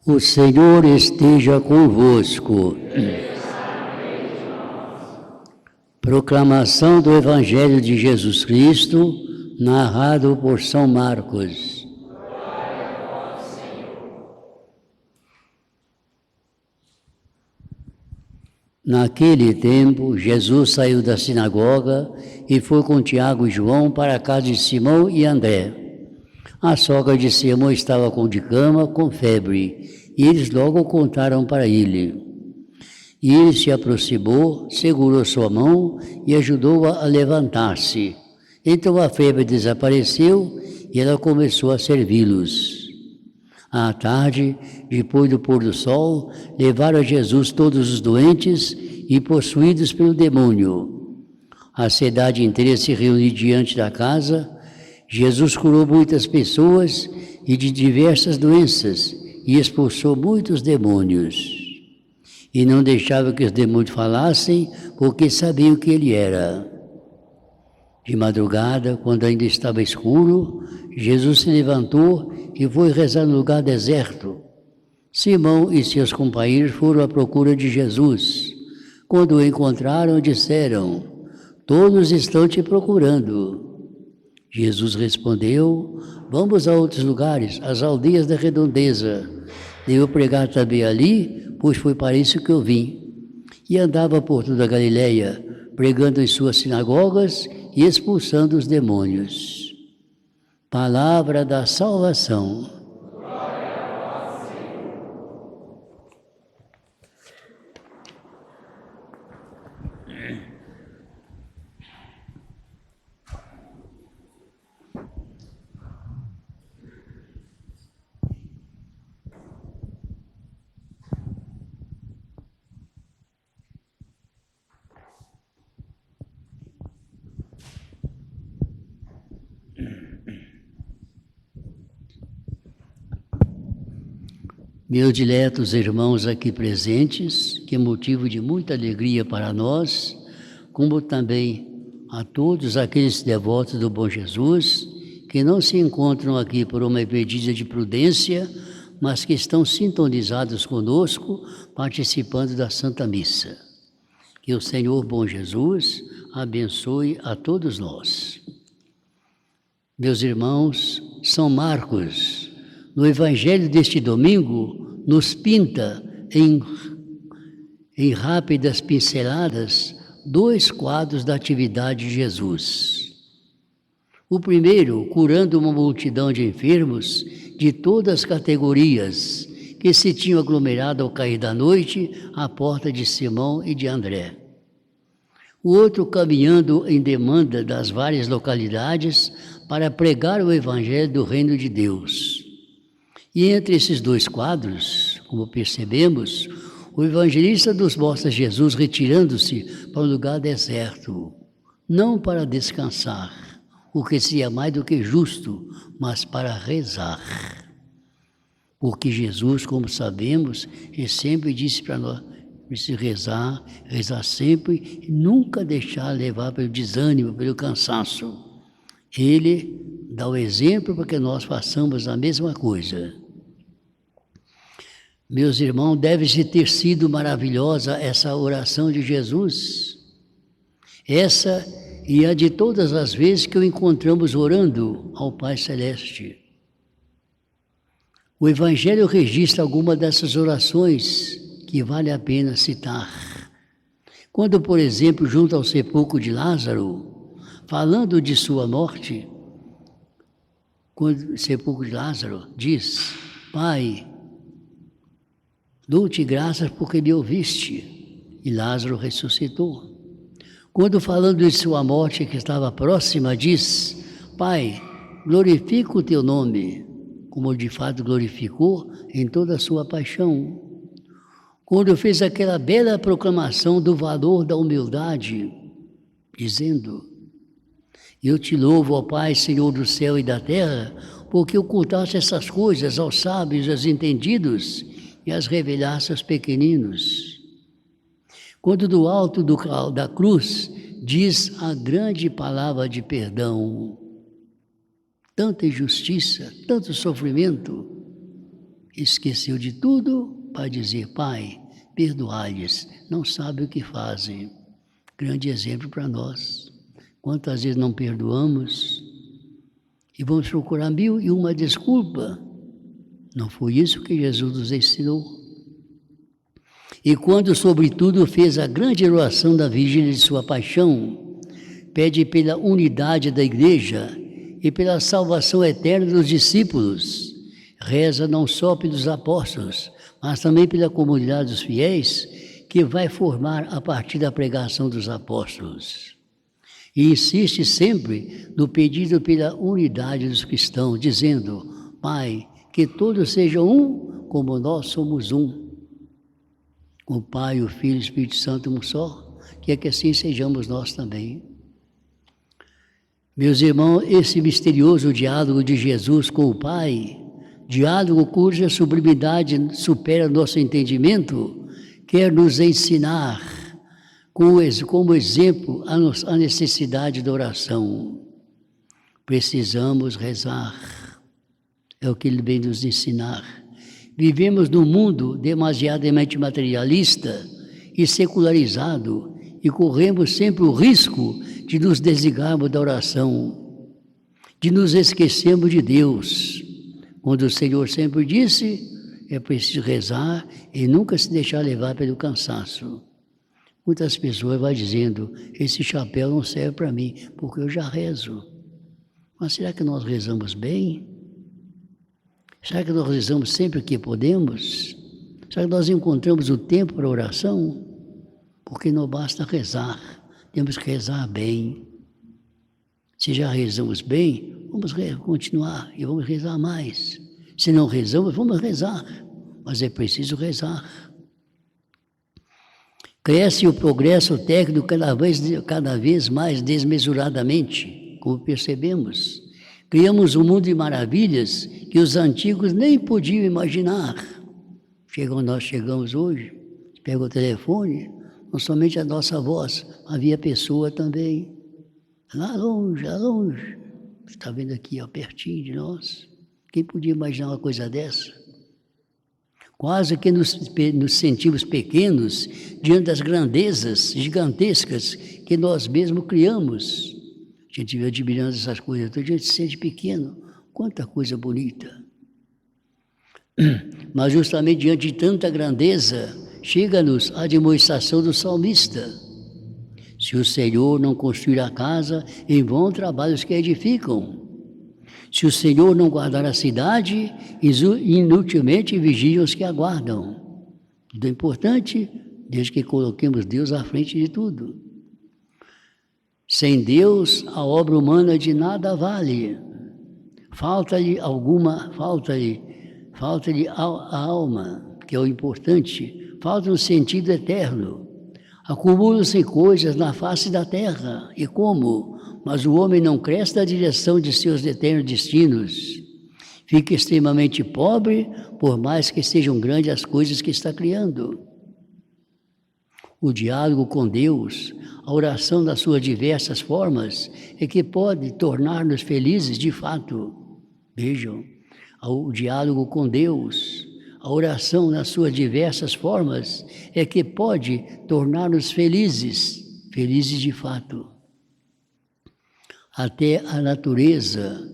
O Senhor esteja convosco. Proclamação do Evangelho de Jesus Cristo, narrado por São Marcos. Naquele tempo, Jesus saiu da sinagoga e foi com Tiago e João para a casa de Simão e André. A sogra de Simão estava de cama, com febre, e eles logo contaram para ele. E ele se aproximou, segurou sua mão e ajudou-a a levantar-se. Então a febre desapareceu e ela começou a servi-los. À tarde, depois do pôr do sol, levaram a Jesus todos os doentes e possuídos pelo demônio. A cidade inteira se reuniu diante da casa. Jesus curou muitas pessoas e de diversas doenças e expulsou muitos demônios. E não deixava que os demônios falassem, porque sabiam que ele era. De madrugada, quando ainda estava escuro, Jesus se levantou e foi rezar no lugar deserto. Simão e seus companheiros foram à procura de Jesus. Quando o encontraram, disseram: "Todos estão te procurando." Jesus respondeu: "Vamos a outros lugares, às aldeias da redondeza. Devo pregar também ali, pois foi para isso que eu vim." E andava por toda a Galileia, pregando em suas sinagogas e expulsando os demônios. Palavra da salvação. Meus diletos irmãos aqui presentes, que é motivo de muita alegria para nós, como também a todos aqueles devotos do Bom Jesus, que não se encontram aqui por uma medida de prudência, mas que estão sintonizados conosco, participando da Santa Missa. Que o Senhor Bom Jesus abençoe a todos nós. Meus irmãos, São Marcos, no Evangelho deste domingo, nos pinta em rápidas pinceladas dois quadros da atividade de Jesus. O primeiro, curando uma multidão de enfermos de todas as categorias que se tinham aglomerado ao cair da noite à porta de Simão e de André. O outro, caminhando em demanda das várias localidades para pregar o Evangelho do Reino de Deus. E entre esses dois quadros, como percebemos, o evangelista nos mostra Jesus retirando-se para um lugar deserto, não para descansar, o que seria mais do que justo, mas para rezar. Porque Jesus, como sabemos, ele sempre disse para nós, precisa rezar, rezar sempre, e nunca deixar levar pelo desânimo, pelo cansaço. Ele dá o exemplo para que nós façamos a mesma coisa. Meus irmãos, deve ter sido maravilhosa essa oração de Jesus. Essa e a de todas as vezes que o encontramos orando ao Pai Celeste. O Evangelho registra alguma dessas orações que vale a pena citar. Quando, por exemplo, junto ao sepulcro de Lázaro, falando de sua morte, quando o sepulcro de Lázaro diz: "Pai, dou-te graças porque me ouviste." E Lázaro ressuscitou. Quando falando de sua morte que estava próxima, diz: "Pai, glorifica o teu nome", como de fato glorificou em toda a sua paixão. Quando fez aquela bela proclamação do valor da humildade, dizendo: "Eu te louvo, ó Pai, Senhor do céu e da terra, porque ocultaste essas coisas aos sábios e aos entendidos, e as revelasse aos pequeninos." Quando do alto da cruz diz a grande palavra de perdão, tanta injustiça, tanto sofrimento, esqueceu de tudo para dizer: Pai, perdoai-lhes, não sabem o que fazem. Grande exemplo para nós. Quantas vezes não perdoamos e vamos procurar 1001 desculpa? Não foi isso que Jesus nos ensinou. E quando, sobretudo, fez a grande oração da vigília de sua paixão, pede pela unidade da igreja e pela salvação eterna dos discípulos. Reza não só pelos apóstolos, mas também pela comunidade dos fiéis, que vai formar a partir da pregação dos apóstolos. E insiste sempre no pedido pela unidade dos cristãos, dizendo: Pai, que todos sejam um, como nós somos um. O Pai, o Filho e o Espírito Santo um só, que assim sejamos nós também. Meus irmãos, esse misterioso diálogo de Jesus com o Pai, diálogo cuja sublimidade supera nosso entendimento, quer nos ensinar como exemplo a necessidade da oração. Precisamos rezar, é o que ele vem nos ensinar. Vivemos num mundo demasiadamente materialista e secularizado e corremos sempre o risco de nos desligarmos da oração, de nos esquecermos de Deus. Quando o Senhor sempre disse, é preciso rezar e nunca se deixar levar pelo cansaço. Muitas pessoas vão dizendo: esse chapéu não serve para mim, porque eu já rezo. Mas será que nós rezamos bem? Será que nós rezamos sempre que podemos? Será que nós encontramos o tempo para a oração? Porque não basta rezar, temos que rezar bem. Se já rezamos bem, vamos continuar e vamos rezar mais. Se não rezamos, vamos rezar, mas é preciso rezar. Cresce o progresso técnico cada vez mais desmesuradamente, como percebemos. Criamos um mundo de maravilhas que os antigos nem podiam imaginar. Nós chegamos hoje, pega o telefone, não somente a nossa voz, havia pessoa também. Lá longe, você está vendo aqui, ó, pertinho de nós. Quem podia imaginar uma coisa dessa? Quase que nos sentimos pequenos diante das grandezas gigantescas que nós mesmos criamos. A gente vê admirando essas coisas, a gente se sente pequeno. Quanta coisa bonita. Mas justamente diante de tanta grandeza, chega-nos a demonstração do salmista. Se o Senhor não construir a casa, em vão trabalham os que edificam. Se o Senhor não guardar a cidade, inutilmente vigiam os que aguardam. Tudo é importante, desde que coloquemos Deus à frente de tudo. Sem Deus, a obra humana de nada vale. Falta-lhe a alma, que é o importante. Falta um sentido eterno. Acumulam-se coisas na face da terra. E como? Mas o homem não cresce na direção de seus eternos destinos. Fica extremamente pobre, por mais que sejam grandes as coisas que está criando. O diálogo com Deus, a oração nas suas diversas formas, é que pode tornar-nos felizes de fato. Vejam, o diálogo com Deus, a oração nas suas diversas formas, é que pode tornar-nos felizes de fato. Até a natureza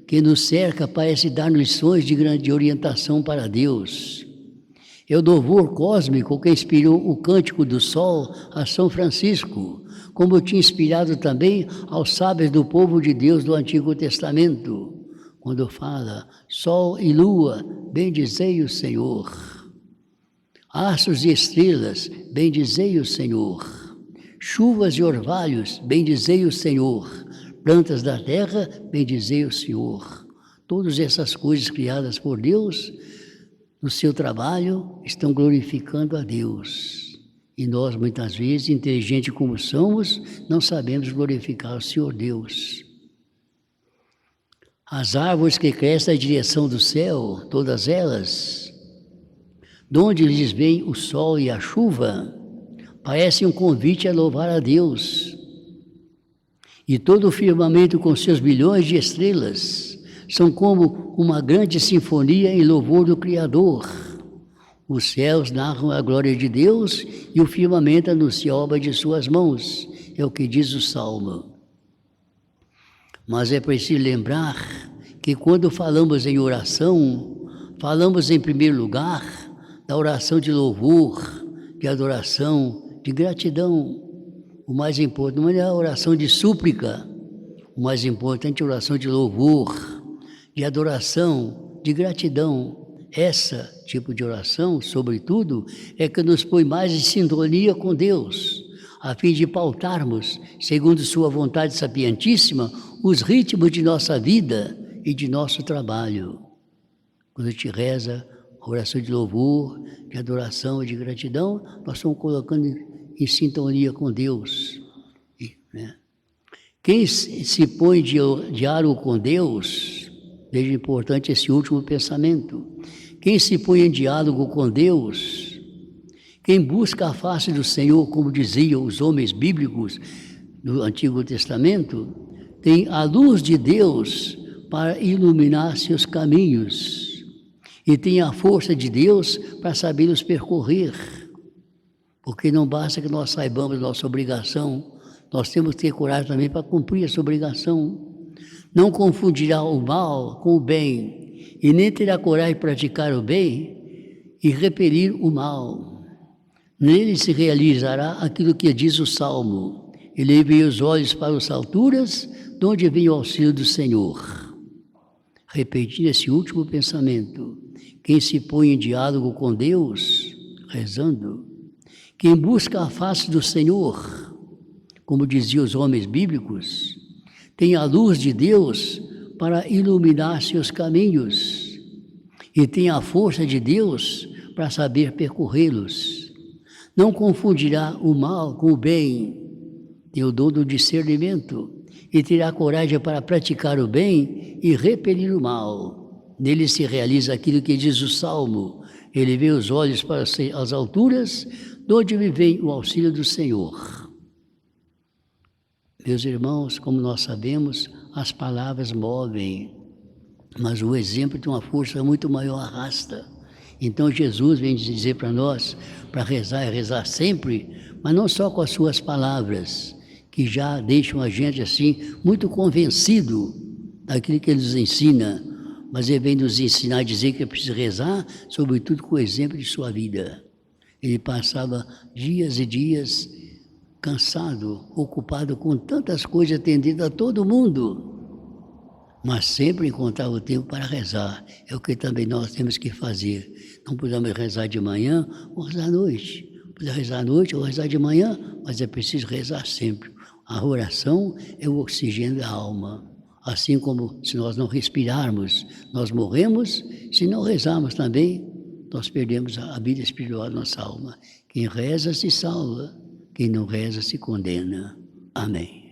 que nos cerca parece dar lições de grande orientação para Deus. É o louvor cósmico que inspirou o Cântico do Sol a São Francisco, como tinha inspirado também aos sábios do povo de Deus do Antigo Testamento, quando fala: Sol e lua, bendizei o Senhor. Astros e estrelas, bendizei o Senhor. Chuvas e orvalhos, bendizei o Senhor. Plantas da terra, bendizei o Senhor. Todas essas coisas criadas por Deus, no seu trabalho, estão glorificando a Deus. E nós, muitas vezes, inteligentes como somos, não sabemos glorificar o Senhor Deus. As árvores que crescem na direção do céu, todas elas, de onde lhes vem o sol e a chuva, parecem um convite a louvar a Deus. E todo o firmamento com seus bilhões de estrelas são como uma grande sinfonia em louvor do Criador. Os céus narram a glória de Deus e o firmamento anuncia a obra de suas mãos. É o que diz o Salmo. Mas é preciso lembrar que quando falamos em oração, falamos em primeiro lugar da oração de louvor, de adoração, de gratidão. O mais importante não é a oração de súplica, o mais importante é a oração de louvor, de adoração, de gratidão. Essa tipo de oração, sobretudo, é que nos põe mais em sintonia com Deus, a fim de pautarmos, segundo sua vontade sapientíssima, os ritmos de nossa vida e de nosso trabalho. Quando a gente reza a oração de louvor, de adoração e de gratidão, nós estamos colocando em sintonia com Deus. Né? Quem se põe de diálogo com Deus, veja importante esse último pensamento, quem se põe em diálogo com Deus, quem busca a face do Senhor, como diziam os homens bíblicos do Antigo Testamento, tem a luz de Deus para iluminar seus caminhos e tem a força de Deus para sabê-los percorrer. Porque não basta que nós saibamos nossa obrigação, nós temos que ter coragem também para cumprir essa obrigação. Não confundirá o mal com o bem, e nem terá coragem de praticar o bem e repelir o mal. Nele se realizará aquilo que diz o Salmo: elevei os olhos para as alturas, de onde vem o auxílio do Senhor. Repetindo esse último pensamento, quem se põe em diálogo com Deus, rezando, quem busca a face do Senhor, como diziam os homens bíblicos, tem a luz de Deus para iluminar seus caminhos e tem a força de Deus para saber percorrê-los. Não confundirá o mal com o bem, tem o dom do discernimento e terá coragem para praticar o bem e repelir o mal. Nele se realiza aquilo que diz o Salmo: ele vê os olhos para as alturas, de onde me vem o auxílio do Senhor. Meus irmãos, como nós sabemos, as palavras movem, mas o exemplo tem uma força muito maior, arrasta. Então Jesus vem dizer para nós, para rezar e rezar sempre, mas não só com as suas palavras, que já deixam a gente assim, muito convencido daquilo que ele nos ensina, mas ele vem nos ensinar a dizer que é preciso rezar, sobretudo com o exemplo de sua vida. Ele passava dias e dias cansado, ocupado com tantas coisas, atendendo a todo mundo, mas sempre encontrava o tempo para rezar. É o que também nós temos que fazer. Não podemos rezar de manhã ou rezar à noite. Podemos rezar à noite ou rezar de manhã, mas é preciso rezar sempre. A oração é o oxigênio da alma. Assim como se nós não respirarmos, nós morremos, se não rezarmos também, nós perdemos a vida espiritual da nossa alma. Quem reza se salva, quem não reza se condena. Amém.